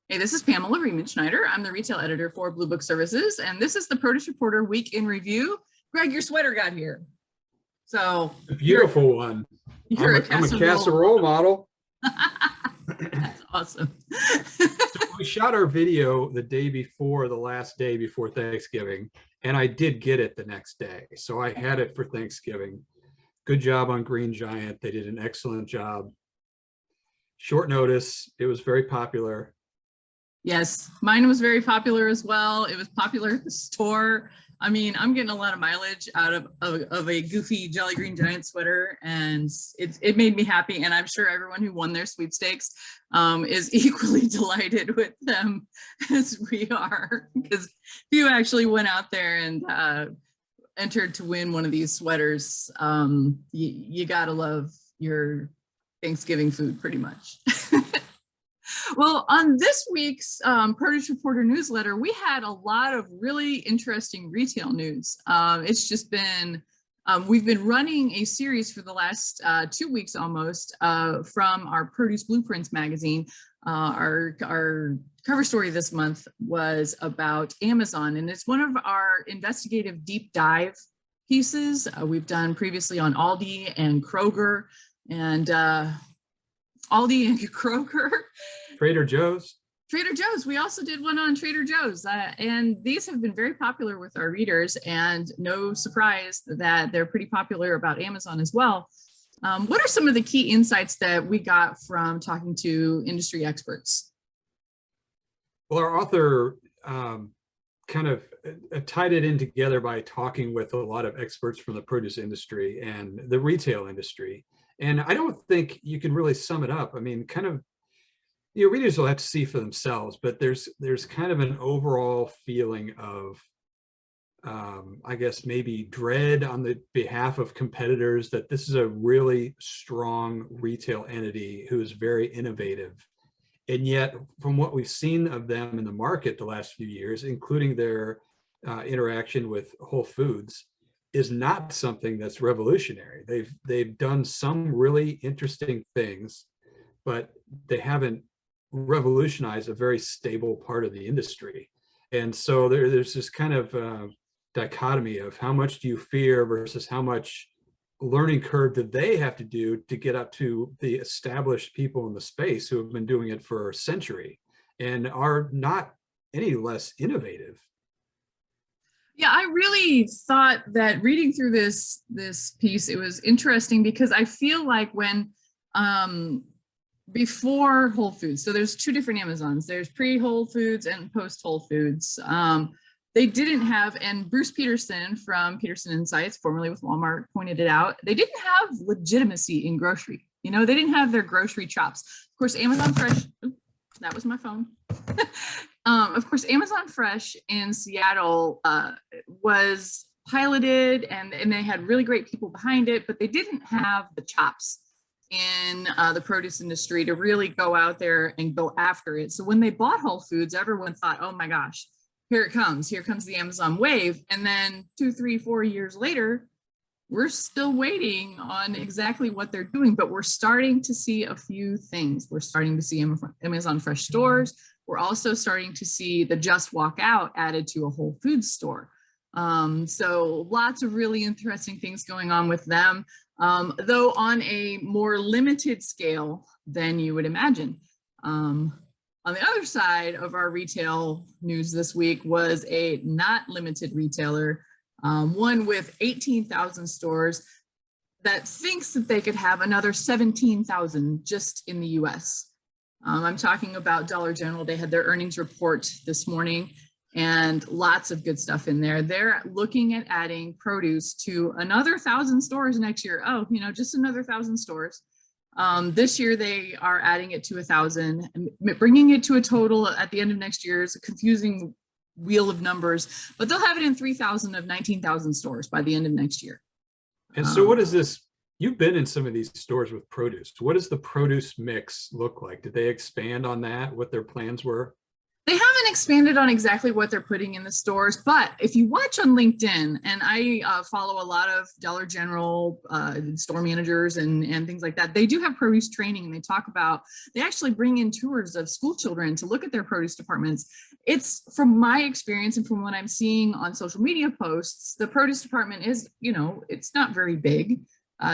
Hey, this is Pamela Riemann-Schneider. I'm the retail editor for Blue Book Services, and this is the Produce Reporter Week in Review. Greg, your sweater got here. So a beautiful one. You're I'm a casserole model. That's awesome. So we shot our video the day before, the last day before Thanksgiving, and I did get it the next day. So I had it for Thanksgiving. Good job on Green Giant. They did an excellent job. Short notice. It was very popular. Yes, mine was very popular as well. It was popular at the store. I mean, I'm getting a lot of mileage out of a goofy Jolly Green Giant sweater, and it made me happy. And I'm sure everyone who won their sweepstakes is equally delighted with them as we are, because if you actually went out there and entered to win one of these sweaters, you gotta love your Thanksgiving food pretty much. Well, on this week's Produce Reporter newsletter, we had a lot of really interesting retail news. It's just been, we've been running a series for the last 2 weeks almost from our Produce Blueprints magazine. Our cover story this month was about Amazon, and it's one of our investigative deep dive pieces we've done previously on Aldi and Kroger, and Aldi and Kroger. Trader Joe's. Trader Joe's. We also did one on Trader Joe's, and these have been very popular with our readers, and no surprise that they're pretty popular about Amazon as well. What are some of the key insights that we got from talking to industry experts? Well, our author kind of tied it in together by talking with a lot of experts from the produce industry and the retail industry. And I don't think you can really sum it up. I mean, kind of, your readers will have to see for themselves, but there's kind of an overall feeling of, I guess, maybe dread on the behalf of competitors, that this is a really strong retail entity who is very innovative. And yet, from what we've seen of them in the market the last few years, including their interaction with Whole Foods, is not something that's revolutionary. They've done some really interesting things, but they haven't revolutionized a very stable part of the industry. And so there's this kind of dichotomy of how much do you fear versus how much learning curve do they have to do to get up to the established people in the space who have been doing it for a century and are not any less innovative. Yeah, I really thought that reading through this piece, it was interesting because I feel like when before Whole Foods, so there's two different Amazons. There's pre-Whole Foods and post-Whole Foods. They didn't have, and Bruce Peterson from Peterson Insights, formerly with Walmart, pointed it out, they didn't have legitimacy in grocery. You know, they didn't have their grocery chops. Of course, Amazon Fresh, that was my phone. Of course, Amazon Fresh in Seattle was piloted, and they had really great people behind it, but they didn't have the chops in the produce industry to really go out there and go after it. So when they bought Whole Foods, everyone thought, oh my gosh, here comes the Amazon wave. And then 2, 3, 4 years later, we're still waiting on exactly what they're doing, but we're starting to see a few things. We're starting to see Amazon Fresh stores. We're also starting to see the Just Walk Out added to a Whole Foods store. So lots of really interesting things going on with them, though on a more limited scale than you would imagine. On the other side of our retail news this week was a not limited retailer, one with 18,000 stores that thinks that they could have another 17,000 just in the US. I'm talking about Dollar General. They had their earnings report this morning and lots of good stuff in there. They're looking at adding produce to another 1,000 stores next year. Oh, you know, just another 1,000 stores. This year they are adding it to 1,000, bringing it to a total at the end of next year. Is a confusing wheel of numbers, but they'll have it in 3,000 of 19,000 stores by the end of next year. And so what is this? You've been in some of these stores with produce. What does the produce mix look like? Did they expand on that, what their plans were? They haven't expanded on exactly what they're putting in the stores, but if you watch on LinkedIn, and I follow a lot of Dollar General store managers and things like that, they do have produce training, and they actually bring in tours of school children to look at their produce departments. It's, from my experience and from what I'm seeing on social media posts, the produce department is, it's not very big.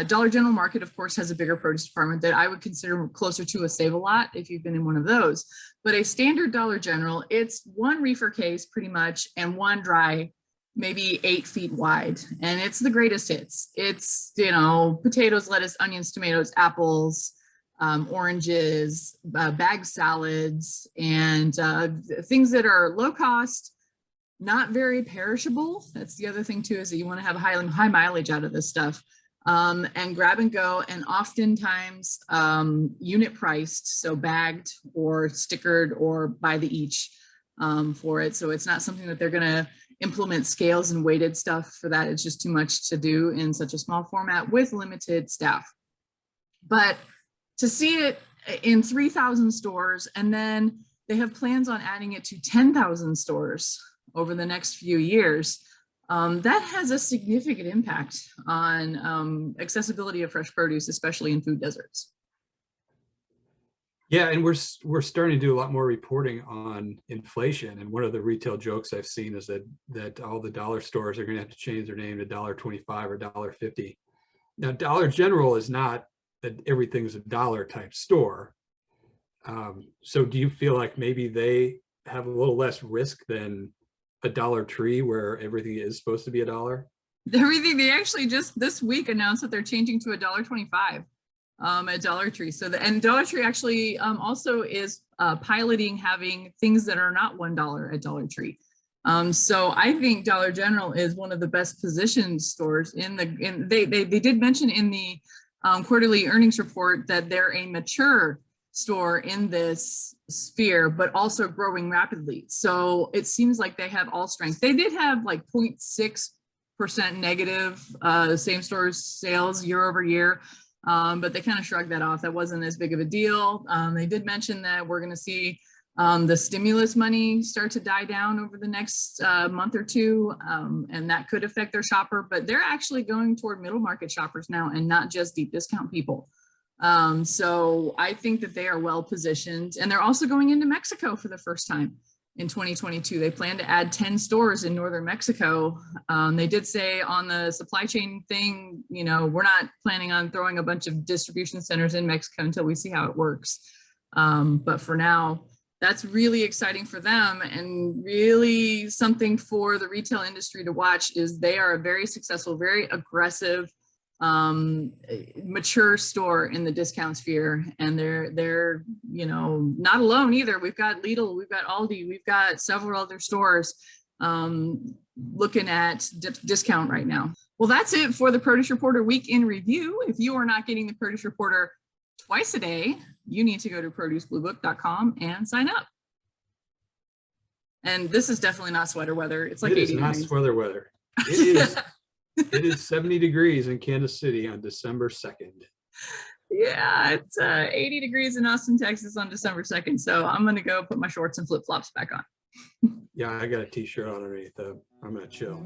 Dollar General Market, of course, has a bigger produce department that I would consider closer to a Save-A-Lot if you've been in one of those. But a standard Dollar General, it's one reefer case pretty much and one dry, maybe 8 feet wide. And it's the greatest hits. It's, potatoes, lettuce, onions, tomatoes, apples, oranges, bag salads, and things that are low cost, not very perishable. That's the other thing too, is that you want to have high mileage out of this stuff. And grab and go, and oftentimes unit priced, so bagged or stickered or by the each for it. So it's not something that they're going to implement scales and weighted stuff for that. It's just too much to do in such a small format with limited staff. But to see it in 3,000 stores, and then they have plans on adding it to 10,000 stores over the next few years. That has a significant impact on accessibility of fresh produce, especially in food deserts. Yeah, and we're starting to do a lot more reporting on inflation. And one of the retail jokes I've seen is that all the dollar stores are going to have to change their name to $1.25 or $1.50. Now, Dollar General is not that everything's a dollar type store. So do you feel like maybe they have a little less risk than a Dollar Tree, where everything is supposed to be $1? Everything, they actually just this week announced that they're changing to $1.25 at Dollar Tree. And Dollar Tree actually also is piloting having things that are not $1 at Dollar Tree. So I think Dollar General is one of the best positioned stores they did mention in the quarterly earnings report that they're a mature store in this sphere, but also growing rapidly. So it seems like they have all strength. They did have like 0.6% negative same store sales year over year, but they kind of shrugged that off. That wasn't as big of a deal. They did mention that we're going to see the stimulus money start to die down over the next month or two, and that could affect their shopper, but they're actually going toward middle market shoppers now and not just deep discount people. So I think that they are well positioned, and they're also going into Mexico for the first time in 2022. They plan to add 10 stores in northern Mexico. They did say on the supply chain thing, we're not planning on throwing a bunch of distribution centers in Mexico until we see how it works. But for now, that's really exciting for them, and really something for the retail industry to watch. Is they are a very successful, very aggressive, mature store in the discount sphere, and they're not alone either. We've got Lidl, we've got Aldi, we've got several other stores looking at discount right now. Well, that's it for the Produce Reporter Week in Review. If you are not getting the Produce Reporter twice a day, you need to go to producebluebook.com and sign up. And this is definitely not sweater weather. It's like 80 degrees. It is not sweater weather. It is. It is 70 degrees in Kansas City on December 2nd. Yeah, it's 80 degrees in Austin, Texas on December 2nd. So I'm going to go put my shorts and flip-flops back on. Yeah, I got a t-shirt on underneath. I'm going to chill.